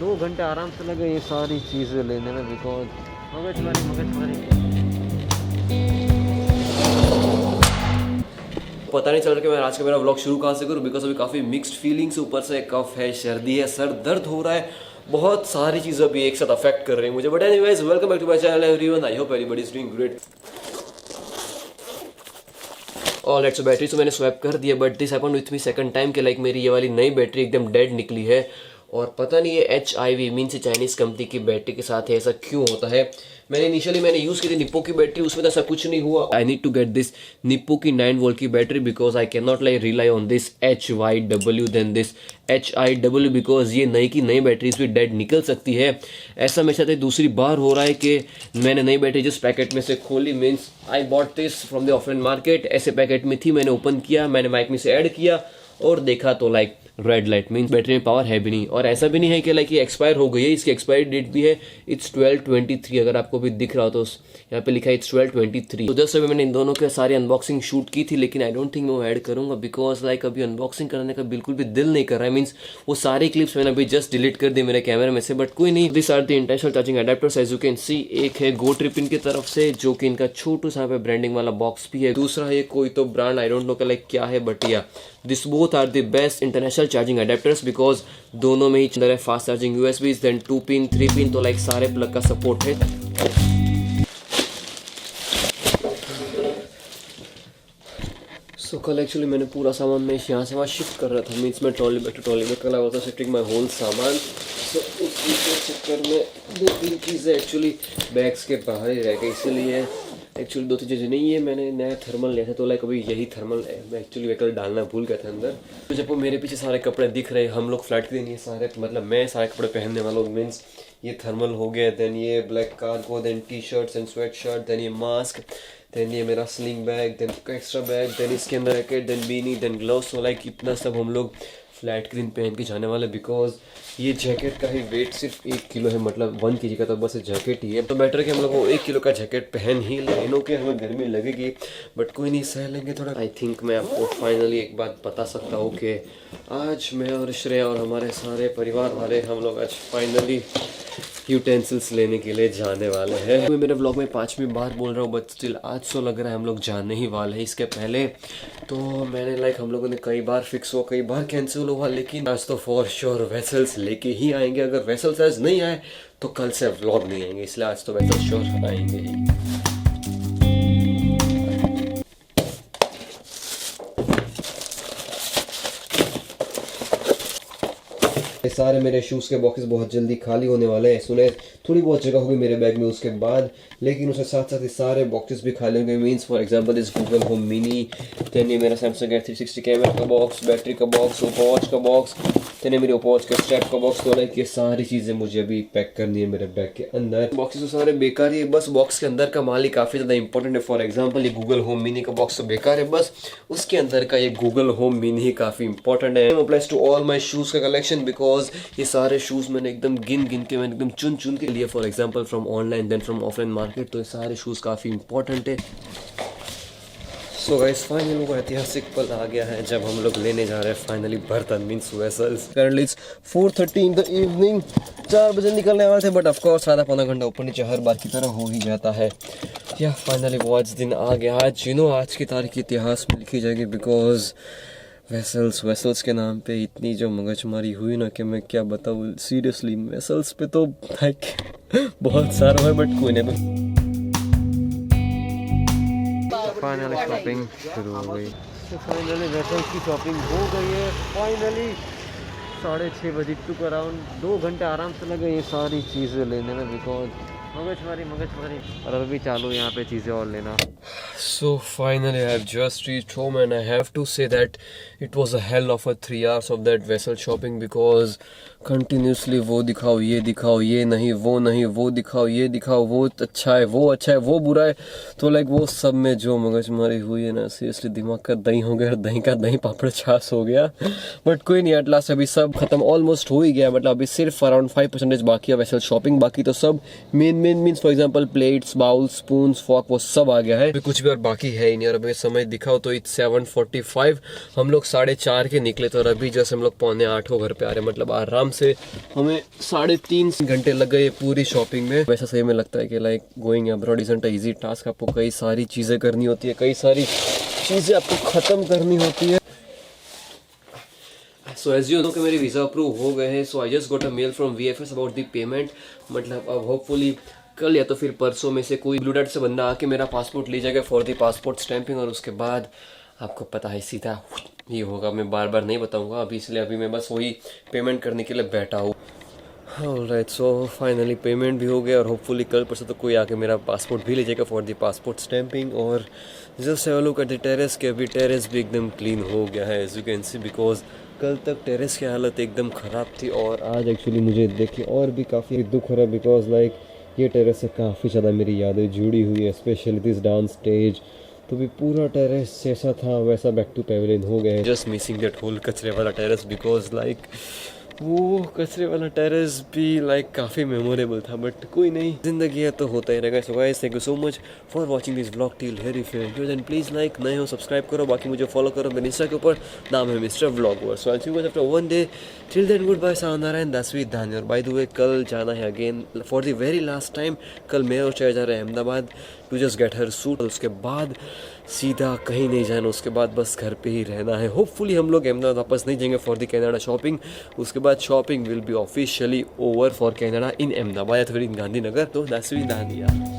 2 घंटे आराम से लगे ये सारी चीज़ें लेने में, बिकॉज मगजमारी। पता नहीं चल रहा कि मैं आज का मेरा व्लॉग शुरू कहाँ से करूँ, बिकॉज अभी काफ़ी मिक्स्ड फीलिंग्स, ऊपर से कफ है, सर्दी है, सर दर्द हो रहा है, बहुत सारी चीज़ें अभी एक साथ अफेक्ट कर रही हैं मुझे। But anyways, welcome back to my channel everyone, I hope everybody is doing great. Alright, so battery तो मैंने स्वैप कर दिया, but this happened with me second time कि लाइक मेरी ये वाली नई बैटरी एकदम डेड निकली है। और पता नहीं ये HIV मीन से चाइनीज़ कंपनी की बैटरी के साथ है, ऐसा क्यों होता है। मैंने यूज़ की थी निप्पो की बैटरी, उसमें तो ऐसा कुछ नहीं हुआ। I need to get this Nippo की 9 वोल्ट की battery, because I can not like rely on this HYW then this HIW, because ये नई की नई बैटरीज भी डेड निकल सकती है। ऐसा मेरे साथ दूसरी बार हो रहा है कि मैंने नई बैटरी जिस पैकेट में से खोली, means I bought this from the offline market, ऐसे पैकेट में थी, मैंने ओपन किया, मैंने माइक में से ऐड किया और देखा तो like red light, means battery में पावर है भी नहीं। और ऐसा भी नहीं है कि लाइक ये एक्सपायर हो गई है, इसकी एक्सपायरी डेट भी है, इट्स 12/23। अगर आपको भी दिख रहा हो तो यहाँ पे लिखा है इट्स 12/23। तो जस्ट अभी मैंने इन दोनों के सारी अनबॉक्सिंग शूट की थी, लेकिन आई डोंट थिंक मैं वो ऐड करूंगा, बिकॉज लाइक अभी अनबॉक्सिंग करने का बिल्कुल भी दिल नहीं कर रहा है। मीन्स वो सारी क्लिप्स मैंने अभी जस्ट डिलीट कर दी मेरे कैमरे में से, बट कोई नहीं। This are the international charging adapters, as you can see. एक है गो ट्रिप इनकी तरफ से, जो कि इनका छोटू सा पे ब्रांडिंग वाला बॉक्स भी है। दूसरा है कोई तो brand, I don't know like क्या है, but yeah this both are the best international charging adapters, because दोनों में ही अंदर है fast charging USBs, then 2 pin 3 pin, तो लाइक सारे प्लग का सपोर्ट है। सो कल एक्चुअली मैंने पूरा सामान मैं यहाँ से वहाँ शिफ्ट कर रहा था, मीन्स मैं ट्रॉली बैग कल I was shifting my whole सामान। सो उस चक्कर में 2-3 चीज़ें एक्चुअली बैग्स के बाहर ही रह गई, इसलिए एक्चुअली 2-3 चीज़ें नहीं है। मैंने नया थर्मल लिया था, तो लाइक अभी यही थर्मल मैं एक्चुअली व्हीकल डालना भूल गया था अंदर। तो जब वो मेरे पीछे सारे कपड़े दिख रहे, हम लोग फ्लैट के दिन ये सारे, मतलब मैं सारे कपड़े पहनने वाला हूँ, मीन्स ये थर्मल हो गया, देन ये black cargo, then T-shirts and sweat shirt, then ये मास्क, देन ये मेरा sling bag, then extra bag, then इसके अंदर jacket, then beanie, then gloves. तो लाइक इतना सब हम लोग फ्लैट के दिन पहन के जाने वाले, बिकॉज ये जैकेट का ही वेट सिर्फ 1 किलो है, मतलब 1 kg का, तो बस जैकेट ही है। तो बेटर कि हम लोग को 1 किलो का जैकेट पहन ही लेनो के, हमें गर्मी लगेगी बट कोई नहीं, सह लेंगे थोड़ा। आई थिंक मैं आपको फाइनली एक बात बता सकता हूँ कि आज मैं और श्रेया और हमारे सारे परिवार वाले हम लोग आज फाइनली यूटेंसिल्स लेने के लिए जाने वाले हैं। मैं मेरे व्लॉग में 5वीं बार बोल रहा हूँ, बट स्टिल आज तो लग रहा है हम लोग जाने ही वाले हैं। इसके पहले तो मैंने लाइक हम लोगों ने कई बार फिक्स हुआ, कई बार कैंसिल हुआ, लेकिन आज तो फॉर श्योर वेसल्स लेके ही आएंगे। अगर वेसल्स आज नहीं आए तो कल से व्लॉग नहीं आएंगे, इसलिए आज तो वेसल्स श्योर आएंगे ही। सारे मेरे शूज़ के बॉक्सेस बहुत जल्दी खाली होने वाले हैं, सुने थोड़ी बहुत जगह होगी मेरे बैग में उसके बाद, लेकिन उसके साथ साथ ये सारे बॉक्सेस भी खाली होंगे। मीन्स फॉर एग्जांपल इस गूगल होम मिनी, देन ये मेरा सैमसंग A360 कैमरा का बॉक्स, बैटरी का बॉक्स, वॉच का बॉक्स, देन ये मेरे वॉच के स्ट्रैप का बॉक्स। तो लाइक ये सारी चीज़ें मुझे अभी पैक करनी है मेरे बैग के अंदर। बॉक्सेस तो सारे बेकार ही है, बस बॉक्स के अंदर का माल ही काफ़ी ज़्यादा इंपॉर्टेंट है। फॉर एग्जाम्पल ये गूगल होम मिनी का बॉक्स तो बेकार है, बस उसके अंदर का ये गूगल होम मिनी ही काफ़ी इंपॉर्टेंट है। Applies to all my shoes का कलेक्शन, बिकॉज ये सारे शूज़ मैंने एकदम गिन के, मैंने एकदम चुन के लिए, for example from online then from offline market. तो ये सारे शूज़ काफ़ी इंपॉर्टेंट है। सो गाइस फाइनली वो ऐतिहासिक पल आ गया है जब हम लोग लेने जा रहे हैं फाइनली बर्तन, means vessels. Currently it's 4:30 in the evening, 4 बजे निकलने वाले थे, बट ऑफकोर्स आधा पौना घंटा ऊपर नीचे हर बार की तरह हो ही जाता है। या फाइनली वो आज दिन आ गया। आज आज की तारीख इतिहास में लिखी जाएगी, बिकॉज वेसल्स के नाम पे इतनी जो मगजमारी हुई ना कि मैं क्या बताऊँ। सीरियसली वेसल्स पे तो लाइक बहुत सारा है, बट कोई नहीं। फाइनली शॉपिंग शुरू हो गई, तो फाइनली वेसल्स की शॉपिंग हो गई है। फाइनली 6:30 बजे टुक अराउंड 2 घंटे आराम से लगे ये सारी चीज़ें लेने में, बिकॉज मगजमारी और अभी चालू यहाँ पे चीज़ें और लेना। So finally I have just reached home and I have to say that it was a hell of a 3 hours of that vessel shopping, because continuously वो दिखाओ, ये नहीं, वो दिखाओ, ये दिखाओ, वो अच्छा है, वो बुरा है। तो लाइक वो सब में जो मगजमारी हुई है ना, सीरियसली दिमाग का दही हो गया, दही का दही पापड़ छाछ हो गया। बट कोई नहीं, एट लास्ट अभी सब खत्म ऑलमोस्ट हो ही गया, मतलब अभी सिर्फ अराउंड 5% बाकी है वेसल शॉपिंग। बाकी तो सब main means for example plates, bowl, spoon, fork, वो सब आ गया है। अभी कुछ भी और बाकी है ही नहीं। और अभी समय दिखाओ तो इट्स 7:45, हम लोग 4:30 के निकले, तो अभी जैसे हम लोग 7:45 को घर पे आ रहे हैं, मतलब आराम आराम से हमें 3.5 घंटे लग गए पूरी शॉपिंग में। वैसा सही में लगता है कि like going abroad isn't a easy task. आपको कई सारी चीज़ें करनी होती है, कई सारी चीज़ें आपको ख़त्म करनी होती है। सो एज यू नो कि मेरे वीज़ा अप्रूव हो गए हैं। So I just got a mail from VFS about the payment. मतलब अब होपफुली कल या तो फिर परसों में से कोई ब्लू डार्ट से बंदा आके मेरा पासपोर्ट ले जाएगा फॉर द पासपोर्ट स्टैंपिंग, और उसके बाद आपको पता है सीधा ये होगा। मैं बार बार नहीं बताऊंगा अभी, इसलिए अभी मैं बस वही पेमेंट करने के लिए बैठा हूँ। ऑलराइट, सो फाइनली पेमेंट भी हो गया और होपफुली कल परसों तो कोई आके मेरा पासपोर्ट भी ले जाएगा फॉर द पासपोर्ट स्टैंपिंग। और just have a look at the terrace के अभी टेरेस भी एकदम क्लीन हो गया है as you can see, because कल तक टेरेस की हालत एकदम ख़राब थी। और आज एक्चुअली मुझे देख के और भी काफ़ी दुख हो रहा है, बिकॉज लाइक ये टेरेस से काफ़ी ज़्यादा मेरी यादें जुड़ी हुई है, स्पेशली दिस डांस स्टेज। तो भी पूरा टेरेस जैसा था वैसा बैक टू पेविलियन हो गया है। जस्ट मिसिंग दैट होल कचरे वाला टेरेस, बिकॉज लाइक वो कचरे वाला टेरेस भी लाइक काफ़ी मेमोरेबल था, बट कोई नहीं, जिंदगी है तो होता ही रहेगा। So guys, thank you so much for watching this vlog till here. If you enjoyed then please like, नए हो सब्सक्राइब करो, बाकी मुझे फॉलो करो मेरे इंस्टा के ऊपर, नाम है mister vlogger. So I see you guys after one day, till then good bye, सायोनारा एंड दैट्स विद धानी। और बाय द वे कल जाना है again for the very last time. कल मैं और चाय जा रहे हैं Ahmedabad to just get her suit. उसके बाद सीधा कहीं नहीं जाना, उसके बाद बस घर पे ही रहना है। होपफुली हम लोग अहमदाबाद वापस नहीं जाएंगे फॉर द कनाडा शॉपिंग। उसके बाद shopping will be officially over for Canada in Ahmedabad या फिर इन गांधीनगर। तो दैट्स विद धानी यार।